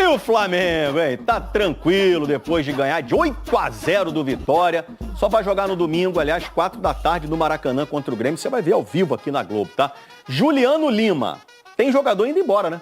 E o Flamengo, hein? Tá tranquilo depois de ganhar de 8-0 do Vitória. Só vai jogar no domingo, aliás, 4 da tarde no Maracanã contra o Grêmio. Você vai ver ao vivo aqui na Globo, tá? Juliano Lima. Tem jogador indo embora, né?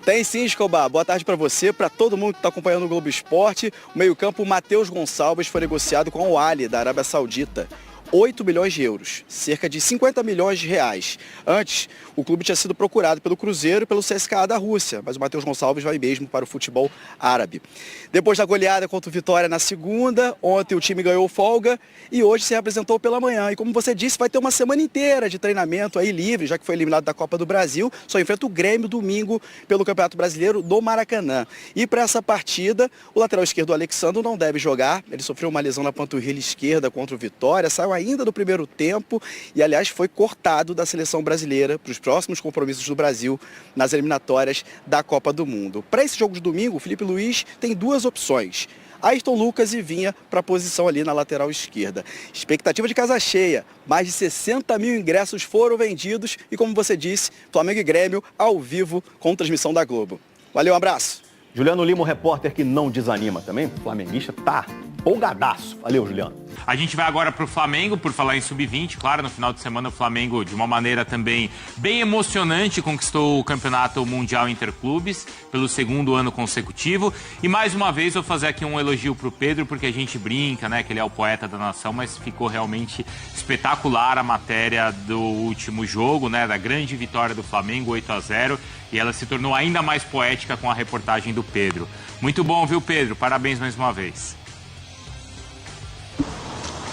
Tem sim, Escobar. Boa tarde para você, para todo mundo que está acompanhando o Globo Esporte. O meio-campo Matheus Gonçalves foi negociado com o Al-Ahly da Arábia Saudita. 8 milhões de euros, cerca de 50 milhões de reais. Antes, o clube tinha sido procurado pelo Cruzeiro e pelo CSKA da Rússia, mas o Matheus Gonçalves vai mesmo para o futebol árabe. Depois da goleada contra o Vitória na segunda, ontem o time ganhou folga e hoje se representou pela manhã. E como você disse, vai ter uma semana inteira de treinamento aí livre, já que foi eliminado da Copa do Brasil. Só enfrenta o Grêmio domingo pelo Campeonato Brasileiro do Maracanã. E para essa partida, o lateral esquerdo Alexandro não deve jogar. Ele sofreu uma lesão na panturrilha esquerda contra o Vitória, saiu ainda do primeiro tempo e, aliás, foi cortado da seleção brasileira para os próximos compromissos do Brasil nas eliminatórias da Copa do Mundo. Para esse jogo de domingo, o Felipe Luiz tem duas opções: Ayrton Lucas e Vinha para a posição ali na lateral esquerda. Expectativa de casa cheia, mais de 60 mil ingressos foram vendidos e, como você disse, Flamengo e Grêmio ao vivo com transmissão da Globo. Valeu, um abraço. Juliano Lima, um repórter que não desanima também, flamenguista, tá empolgadaço. Valeu, Juliano. A gente vai agora para o Flamengo, por falar em sub-20. Claro, no final de semana o Flamengo, de uma maneira também bem emocionante, conquistou o Campeonato Mundial Interclubes pelo segundo ano consecutivo. E mais uma vez vou fazer aqui um elogio para o Pedro, porque a gente brinca, né, que ele é o poeta da nação, mas ficou realmente espetacular a matéria do último jogo, né, da grande vitória do Flamengo, 8-0. E ela se tornou ainda mais poética com a reportagem do Pedro. Muito bom, viu, Pedro? Parabéns mais uma vez.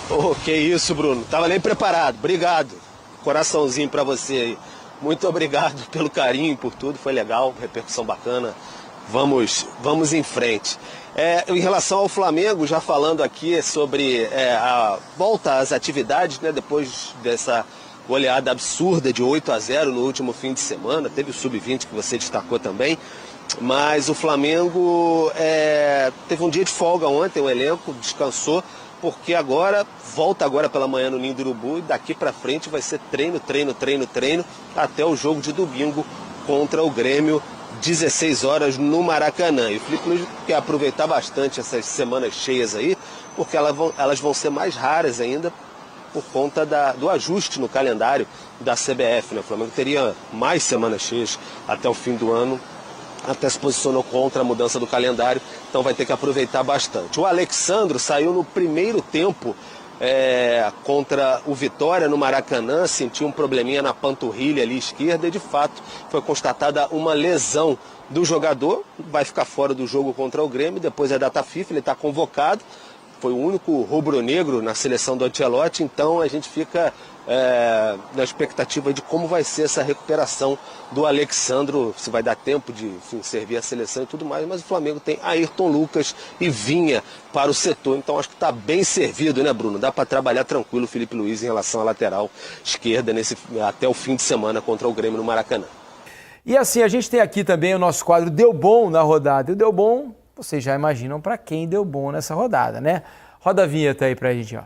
Oh, que isso, Bruno. Tava nem preparado. Obrigado. Coraçãozinho pra você aí. Muito obrigado pelo carinho, por tudo. Foi legal, repercussão bacana. Vamos em frente. Em relação ao Flamengo, já falando aqui sobre a volta às atividades, né, depois dessa goleada absurda de 8-0 no último fim de semana. Teve o sub-20 que você destacou também. Mas o Flamengo teve um dia de folga ontem, o elenco descansou, porque volta agora pela manhã no Ninho do Urubu e daqui para frente vai ser treino até o jogo de domingo contra o Grêmio, 16 horas no Maracanã. E o Felipe Luiz quer aproveitar bastante essas semanas cheias aí, porque elas vão ser mais raras ainda por conta do ajuste no calendário da CBF, né? O Flamengo teria mais semanas cheias até o fim do ano, até se posicionou contra a mudança do calendário, então vai ter que aproveitar bastante. O Alexandro saiu no primeiro tempo contra o Vitória no Maracanã, sentiu um probleminha na panturrilha ali esquerda e de fato foi constatada uma lesão do jogador, vai ficar fora do jogo contra o Grêmio, depois é data FIFA, ele está convocado, foi o único rubro-negro na seleção do Ancelotti, então a gente fica na expectativa de como vai ser essa recuperação do Alexandro, se vai dar tempo de servir a seleção e tudo mais, mas o Flamengo tem Ayrton Lucas e Vinha para o setor, então acho que está bem servido, né, Bruno? Dá para trabalhar tranquilo o Felipe Luiz em relação à lateral esquerda até o fim de semana contra o Grêmio no Maracanã. E assim, a gente tem aqui também o nosso quadro Deu Bom na rodada, e o Deu Bom, vocês já imaginam para quem deu bom nessa rodada, né? Roda a vinheta aí pra gente, ó.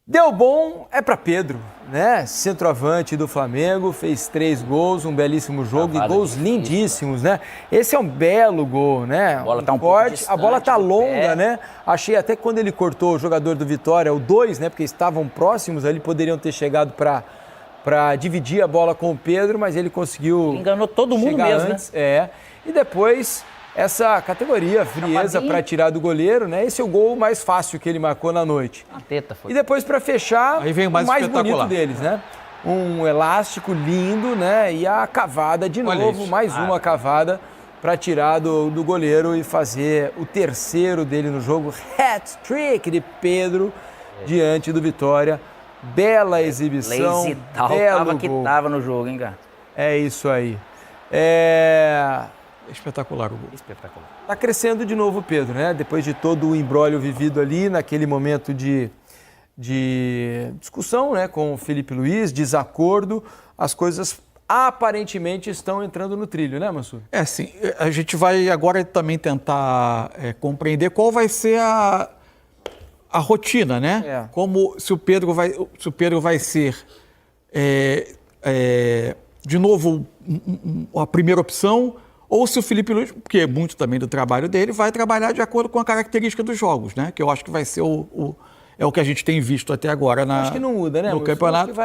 Deu bom é para Pedro, né? Centroavante do Flamengo, fez 3 gols, um belíssimo jogo e gols lindíssimos, né? Esse é um belo gol, né? A bola tá um pouco distante, a bola tá longa, né? Achei até que quando ele cortou o jogador do Vitória, o 2, né? Porque estavam próximos ali, poderiam ter chegado para dividir a bola com o Pedro, mas ele conseguiu. Ele enganou todo mundo mesmo, antes, né? E depois essa categoria, frieza para tirar do goleiro, né? Esse é o gol mais fácil que ele marcou na noite. A teta foi. E depois, para fechar, aí vem o mais bonito deles, né? Um elástico lindo, né? E a cavada de novo, mais uma cavada para tirar do goleiro e fazer o terceiro dele no jogo. Hat-trick de Pedro diante do Vitória. Bela exibição, Lazy tal, belo que gol. tava no jogo, hein, cara? É isso aí. Espetacular o gol. Espetacular. Tá crescendo de novo o Pedro, né? Depois de todo o imbróglio vivido ali, naquele momento de discussão, né, com o Felipe Luiz, desacordo, as coisas aparentemente estão entrando no trilho, né, Mansur? Sim. A gente vai agora também tentar compreender qual vai ser a a rotina, né? Como se o Pedro vai ser, de novo, a primeira opção, ou se o Felipe Luiz, porque é muito também do trabalho dele, vai trabalhar de acordo com a característica dos jogos, né? Que eu acho que vai ser o que a gente tem visto até agora acho que não muda, né? no campeonato. O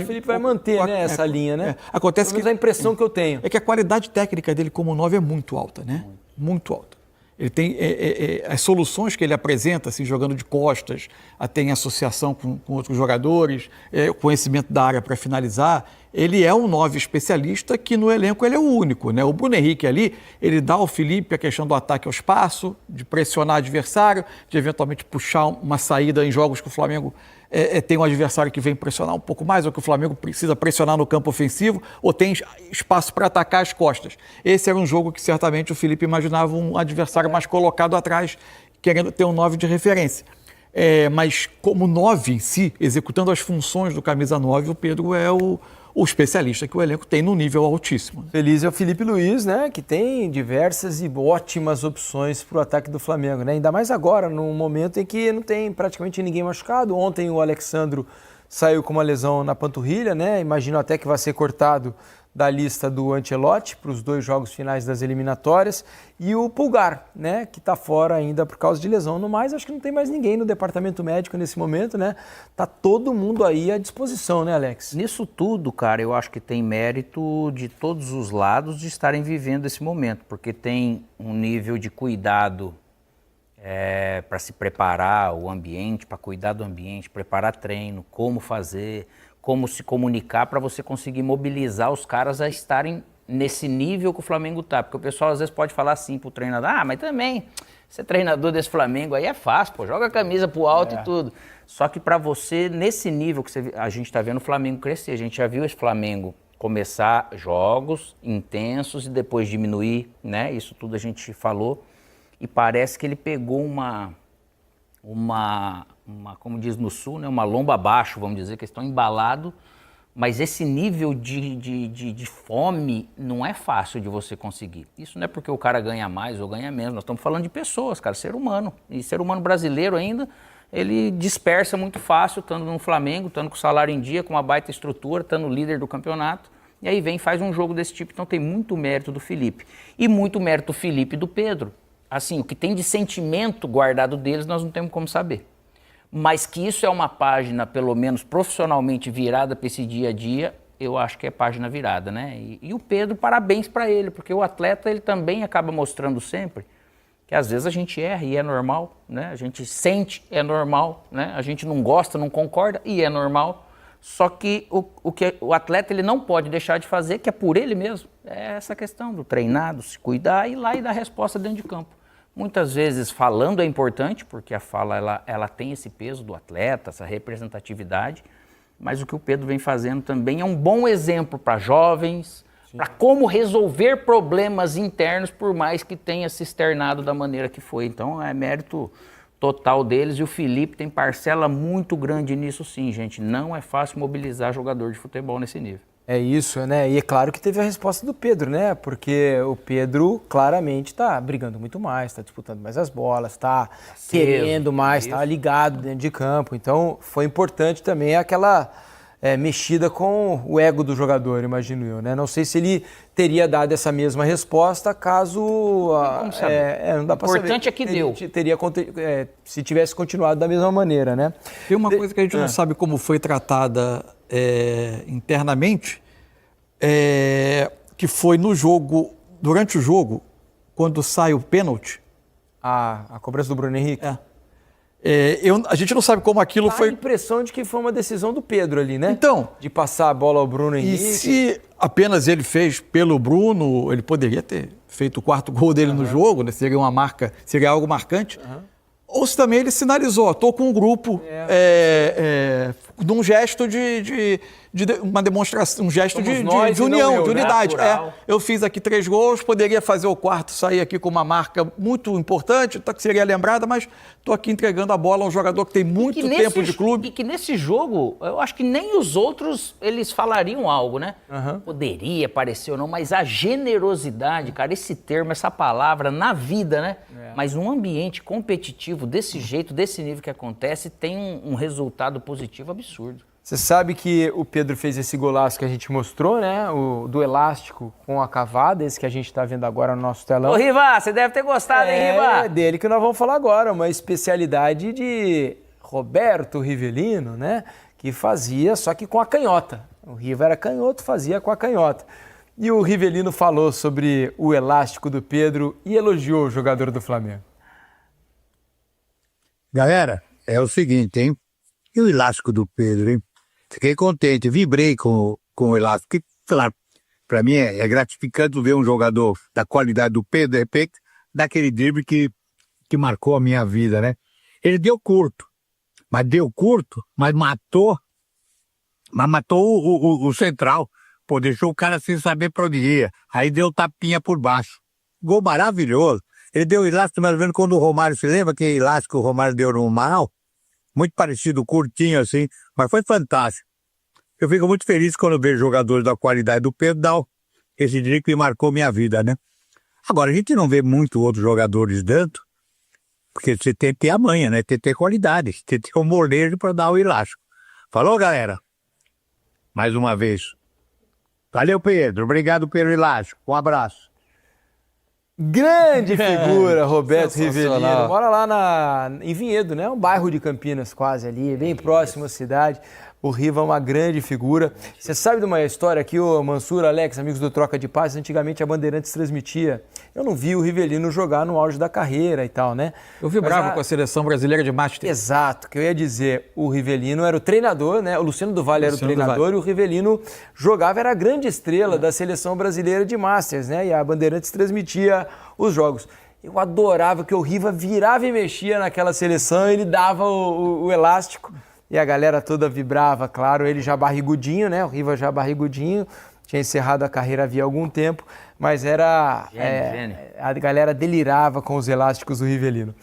Felipe vai manter, né, essa linha, né? Acontece que a impressão que eu tenho é que a qualidade técnica dele como 9 é muito alta, né? Muito alta. Ele tem as soluções que ele apresenta, assim, jogando de costas, tem associação com outros jogadores, conhecimento da área para finalizar. Ele é um 9 especialista que no elenco ele é o único, né? O Bruno Henrique ali, ele dá ao Felipe a questão do ataque ao espaço, de pressionar o adversário, de eventualmente puxar uma saída em jogos que o Flamengo tem um adversário que vem pressionar um pouco mais, ou que o Flamengo precisa pressionar no campo ofensivo, ou tem espaço para atacar as costas. Esse era um jogo que certamente o Felipe imaginava um adversário mais colocado atrás, querendo ter um 9 de referência. Mas como 9 em si, executando as funções do camisa 9, o Pedro é o especialista que o elenco tem num nível altíssimo. Feliz é o Felipe Luiz, né? Que tem diversas e ótimas opções para o ataque do Flamengo, né? Ainda mais agora, num momento em que não tem praticamente ninguém machucado. Ontem o Alexandro saiu com uma lesão na panturrilha, né? Imagino até que vai ser cortado da lista do Ancelotti para os 2 jogos finais das eliminatórias, e o Pulgar, né, que está fora ainda por causa de lesão. No mais, acho que não tem mais ninguém no departamento médico nesse momento, né? Tá todo mundo aí à disposição, né, Alex? Nisso tudo, cara, eu acho que tem mérito de todos os lados de estarem vivendo esse momento, porque tem um nível de cuidado para se preparar o ambiente, para cuidar do ambiente, preparar treino, como fazer, como se comunicar para você conseguir mobilizar os caras a estarem nesse nível que o Flamengo tá. Porque o pessoal às vezes pode falar assim pro treinador, mas também, ser treinador desse Flamengo aí é fácil, pô, joga a camisa pro alto e tudo. Só que para você, nesse nível que a gente tá vendo o Flamengo crescer, a gente já viu esse Flamengo começar jogos intensos e depois diminuir, né? Isso tudo a gente falou. E parece que ele pegou uma como diz no Sul, né, uma lomba abaixo, vamos dizer, que eles estão embalados, mas esse nível de fome não é fácil de você conseguir. Isso não é porque o cara ganha mais ou ganha menos, nós estamos falando de pessoas, cara, ser humano. E ser humano brasileiro ainda, ele dispersa muito fácil, estando no Flamengo, estando com o salário em dia, com uma baita estrutura, estando líder do campeonato, e aí vem e faz um jogo desse tipo. Então tem muito mérito do Felipe. E muito mérito do Felipe e do Pedro. Assim, o que tem de sentimento guardado deles, nós não temos como saber. Mas que isso é uma página, pelo menos profissionalmente virada para esse dia a dia, eu acho que é página virada, né? E o Pedro, parabéns para ele, porque o atleta, ele também acaba mostrando sempre que às vezes a gente erra e é normal, né? A gente sente, é normal, né? A gente não gosta, não concorda e é normal. Só que o que o atleta ele não pode deixar de fazer, que é por ele mesmo, é essa questão do treinar, do se cuidar e ir lá e dar resposta dentro de campo. Muitas vezes falando é importante, porque a fala ela tem esse peso do atleta, essa representatividade, mas o que o Pedro vem fazendo também é um bom exemplo para jovens, para como resolver problemas internos, por mais que tenha se externado da maneira que foi. Então é mérito total deles, e o Felipe tem parcela muito grande nisso sim, gente. Não é fácil mobilizar jogador de futebol nesse nível. É isso, né? E é claro que teve a resposta do Pedro, né? Porque o Pedro claramente está brigando muito mais, está disputando mais as bolas, está querendo mais, está ligado dentro de campo. Então foi importante também aquela mexida com o ego do jogador, imagino eu, né? Não sei se ele teria dado essa mesma resposta caso... não dá para saber. O importante é que deu. Se tivesse continuado da mesma maneira, né? Tem uma coisa que a gente não sabe como foi tratada internamente, que foi no jogo, durante o jogo, quando sai o pênalti. A cobrança do Bruno Henrique? A gente não sabe como aquilo foi... Dá a impressão de que foi uma decisão do Pedro ali, né? Então... De passar a bola ao Bruno Henrique. E se apenas ele fez pelo Bruno, ele poderia ter feito o 4º gol dele no jogo, né? Seria algo marcante. Ou se também ele sinalizou, estou com um grupo, num gesto de uma demonstração, um gesto Somos de nós e não união, eu, de né? unidade. Natural. Eu fiz aqui 3 gols, poderia fazer o quarto, sair aqui com uma marca muito importante, que seria lembrada, mas estou aqui entregando a bola a um jogador que tem muito tempo de clube. E que nesse jogo, eu acho que nem os outros, eles falariam algo, né? Poderia parecer ou não, mas a generosidade, cara, esse termo, essa palavra, na vida, né? Mas num ambiente competitivo desse jeito, desse nível que acontece, tem um resultado positivo absurdo. Você sabe que o Pedro fez esse golaço que a gente mostrou, né? O do elástico com a cavada, esse que a gente está vendo agora no nosso telão. Ô, Riva, você deve ter gostado, hein, Riva? É dele que nós vamos falar agora, uma especialidade de Roberto Rivelino, né? Que fazia, só que com a canhota. O Riva era canhoto, fazia com a canhota. E o Rivelino falou sobre o elástico do Pedro e elogiou o jogador do Flamengo. Galera, é o seguinte, hein? E o elástico do Pedro, hein? Fiquei contente, vibrei com o elástico. Que, claro, para mim é gratificante ver um jogador da qualidade do Pedro, de repente, daquele drible que marcou a minha vida, né? Ele deu curto, mas matou o central. Pô, deixou o cara sem saber pra onde ia. Aí deu tapinha por baixo. Gol maravilhoso. Ele deu elástico, mais ou menos quando o Romário, se lembra que elástico o Romário deu no Mal? Muito parecido, curtinho assim, mas foi fantástico. Eu fico muito feliz quando vejo jogadores da qualidade do Pedro dar esse drible que marcou minha vida, né? Agora, a gente não vê muito outros jogadores dando, porque você tem que ter a manha, né? Tem que ter qualidade, tem que ter o molejo para dar o elástico. Falou, galera? Mais uma vez. Valeu, Pedro. Obrigado pelo elástico. Um abraço. Grande figura, Roberto Rivelino. Mora lá em Vinhedo, né? Um bairro de Campinas quase ali, bem próximo à cidade. O Riva é uma grande figura. Você sabe de uma história aqui, o Mansur, Alex, amigos do Troca de Passes, antigamente a Bandeirantes transmitia. Eu não vi o Rivelino jogar no auge da carreira e tal, né? Eu vibrava com a seleção brasileira de Master. Exato, que eu ia dizer, o Rivelino era o treinador, né? O Luciano do Vale era o treinador e o Rivelino jogava, era a grande estrela da seleção brasileira de Masters, né? E a Bandeirantes transmitia os jogos. Eu adorava que o Riva virava e mexia naquela seleção, ele dava o elástico. E a galera toda vibrava, claro, ele já barrigudinho, né? O Riva já barrigudinho, tinha encerrado a carreira havia algum tempo, mas era... a galera delirava com os elásticos do Rivelino.